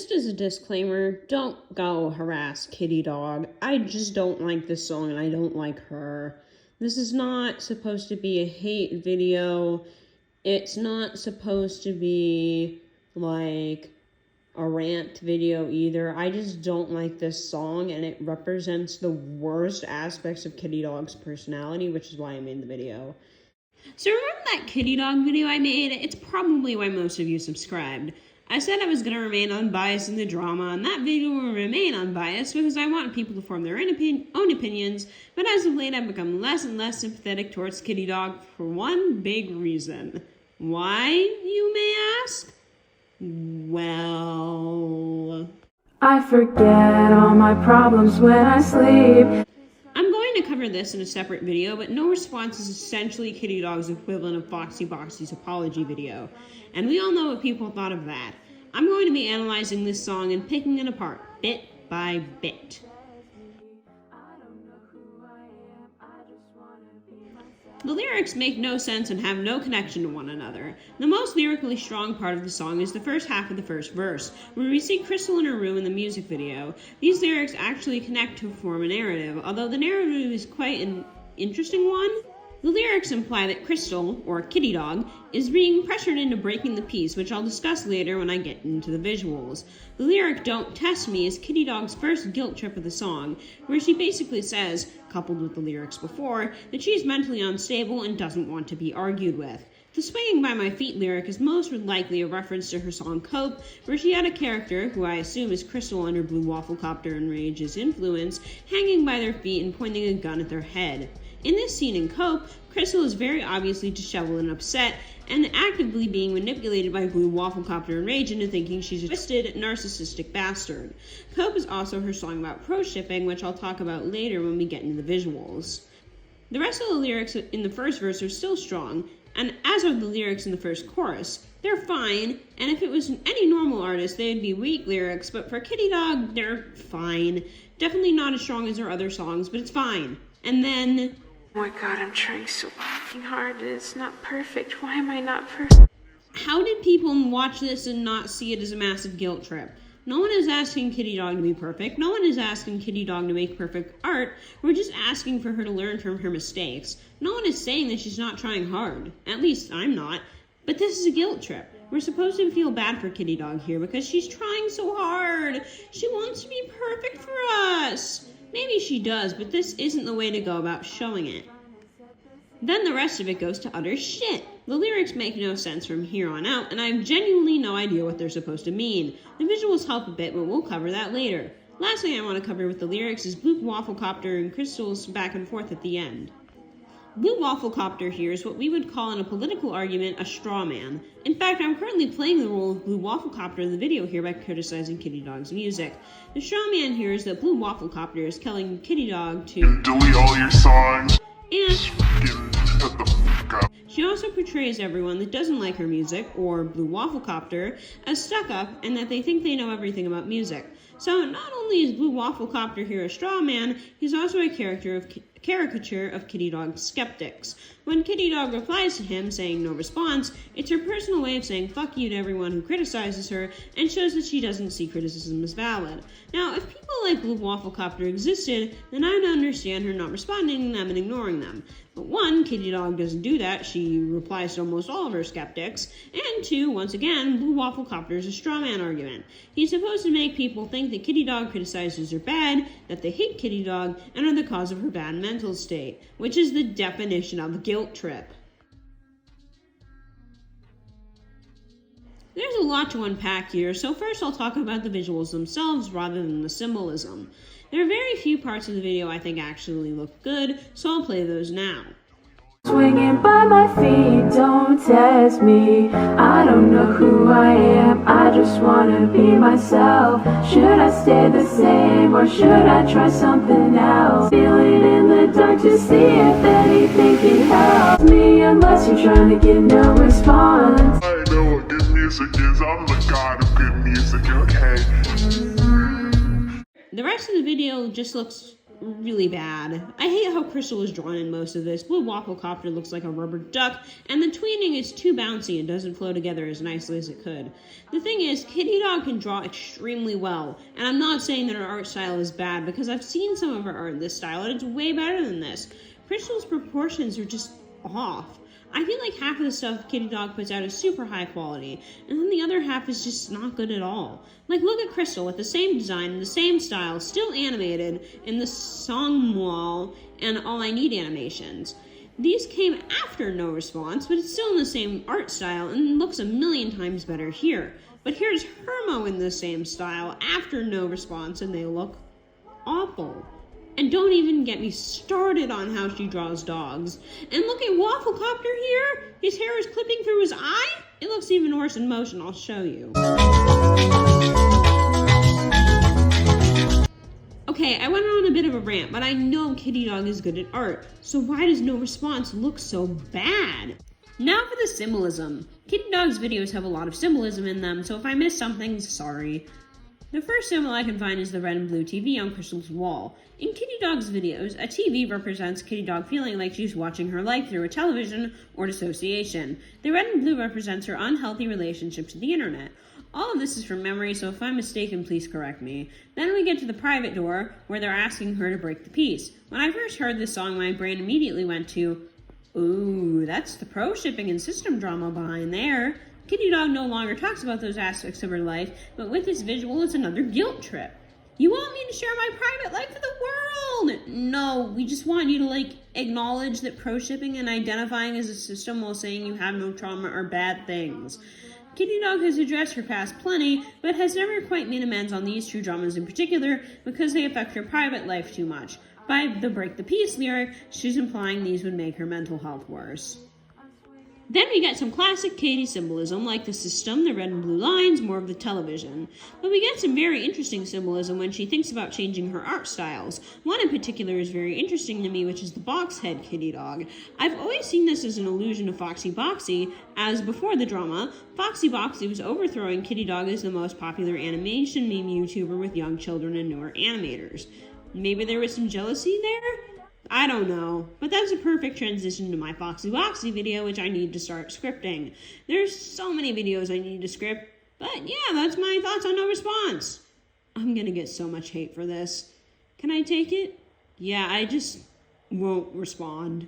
Just as a disclaimer, don't go harass Kittydog. I just don't like this song and I don't like her. This is not supposed to be a hate video. It's not supposed to be like a rant video either. I just don't like this song and it represents the worst aspects of Kittydog's personality, which is why I made the video. So remember that Kittydog video I made? It's probably why most of you subscribed. I said I was going to remain unbiased in the drama, and that video will remain unbiased because I want people to form their own opinions, but as of late I've become less and less sympathetic towards Kittydog for one big reason. Why, you may ask? Well, I forget all my problems when I sleep. I'm going to cover this in a separate video, but No Response is essentially Kittydog's equivalent of Foxy Boxy's apology video, and we all know what people thought of that. I'm going to be analyzing this song and picking it apart, bit by bit. The lyrics make no sense and have no connection to one another. The most lyrically strong part of the song is the first half of the first verse, where we see Crystal in her room in the music video. These lyrics actually connect to form a narrative, although the narrative is quite an interesting one. The lyrics imply that Crystal, or Kittydog, is being pressured into breaking the peace, which I'll discuss later when I get into the visuals. The lyric "Don't Test Me" is Kittydog's first guilt trip of the song, where she basically says, coupled with the lyrics before, that she's mentally unstable and doesn't want to be argued with. The swinging by my feet lyric is most likely a reference to her song Cope, where she had a character, who I assume is Crystal under Blue Wafflecopter and Rage's influence, hanging by their feet and pointing a gun at their head. In this scene in Cope, Crystal is very obviously disheveled and upset, and actively being manipulated by Blue Wafflecopter and Rage into thinking she's a twisted, narcissistic bastard. Cope is also her song about pro-shipping, which I'll talk about later when we get into the visuals. The rest of the lyrics in the first verse are still strong, and as are the lyrics in the first chorus. They're fine, and if it was any normal artist, they'd be weak lyrics, but for Kittydog, they're fine. Definitely not as strong as her other songs, but it's fine. And then... Oh my god, I'm trying so fucking hard and it's not perfect. Why am I not perfect? How did people watch this and not see it as a massive guilt trip? No one is asking Kittydog to be perfect. No one is asking Kittydog to make perfect art. We're just asking for her to learn from her mistakes. No one is saying that she's not trying hard. At least I'm not. But this is a guilt trip. We're supposed to feel bad for Kittydog here because she's trying so hard. She wants to be perfect for us. Maybe she does, but this isn't the way to go about showing it. Then the rest of it goes to utter shit. The lyrics make no sense from here on out, and I have genuinely no idea what they're supposed to mean. The visuals help a bit, but we'll cover that later. Last thing I want to cover with the lyrics is Blue Wafflecopter and Crystal's back and forth at the end. Blue Wafflecopter here is what we would call in a political argument a straw man. In fact, I'm currently playing the role of Blue Wafflecopter in the video here by criticizing Kittydog's music. The straw man here is that Blue Wafflecopter is telling Kittydog to delete all your songs and shut the fuck up. She also portrays everyone that doesn't like her music, or Blue Wafflecopter, as stuck up and that they think they know everything about music. So not only is Blue Wafflecopter here a straw man, he's also a caricature of Kittydog's skeptics. When Kittydog replies to him, saying no response, it's her personal way of saying fuck you to everyone who criticizes her, and shows that she doesn't see criticism as valid. Now, if people like Blue Wafflecopter existed, then I'd understand her not responding to them and ignoring them. But one, Kittydog doesn't do that, she replies to almost all of her skeptics, and two, once again, Blue Wafflecopter is a straw man argument. He's supposed to make people think that Kittydog criticizes her bad, that they hate Kittydog, and are the cause of her bad mental state, which is the definition of a guilt trip. There's a lot to unpack here, so first I'll talk about the visuals themselves rather than the symbolism. There are very few parts of the video I think actually look good, so I'll play those now. Swinging by my feet, don't test me. I don't know who I am, I just wanna be myself. Should I stay the same or should I try something else? Feeling in the dark to see if anything can help me, unless you're trying to get no response. I know what good music is, I'm the god of good music, okay? The rest of the video just looks really bad. I hate how Crystal is drawn in most of this. Blue Wafflecopter looks like a rubber duck, and the tweening is too bouncy and doesn't flow together as nicely as it could. The thing is, Kittydog can draw extremely well, and I'm not saying that her art style is bad, because I've seen some of her art in this style, and it's way better than this. Crystal's proportions are just off. I feel like half of the stuff Kittydog puts out is super high quality, and then the other half is just not good at all. Like, look at Crystal with the same design and the same style, still animated in the Song Wall and All I Need animations. These came after No Response, but it's still in the same art style and looks a million times better here. But here's Hermo in the same style after No Response, and they look awful. And don't even get me started on how she draws dogs. And look at Wafflecopter here! His hair is clipping through his eye? It looks even worse in motion, I'll show you. Okay, I went on a bit of a rant, but I know Kittydog is good at art, so why does No Response look so bad? Now for the symbolism. Kittydog's videos have a lot of symbolism in them, so if I missed something, sorry. The first symbol I can find is the red and blue TV on Crystal's wall. In Kittydog's videos, a TV represents Kittydog feeling like she's watching her life through a television or dissociation. The red and blue represents her unhealthy relationship to the internet. All of this is from memory, so if I'm mistaken, please correct me. Then we get to the private door, where they're asking her to break the peace. When I first heard this song, my brain immediately went to, ooh, that's the pro-shipping and system drama behind there. Kittydog no longer talks about those aspects of her life, but with this visual, it's another guilt trip. You want me to share my private life with the world? No, we just want you to, acknowledge that pro-shipping and identifying as a system while saying you have no trauma are bad things. Kittydog has addressed her past plenty, but has never quite made amends on these two dramas in particular because they affect her private life too much. By the break the peace lyric, she's implying these would make her mental health worse. Then we get some classic Katie symbolism, like the system, the red and blue lines, more of the television. But we get some very interesting symbolism when she thinks about changing her art styles. One in particular is very interesting to me, which is the box head Kittydog. I've always seen this as an allusion to Foxy Boxy, as before the drama, Foxy Boxy was overthrowing Kittydog as the most popular animation meme YouTuber with young children and newer animators. Maybe there was some jealousy there? I don't know, but that's a perfect transition to my Foxy Boxy video, which I need to start scripting. There's so many videos I need to script, but yeah, that's my thoughts on No Response. I'm gonna get so much hate for this. Can I take it? Yeah, I just won't respond.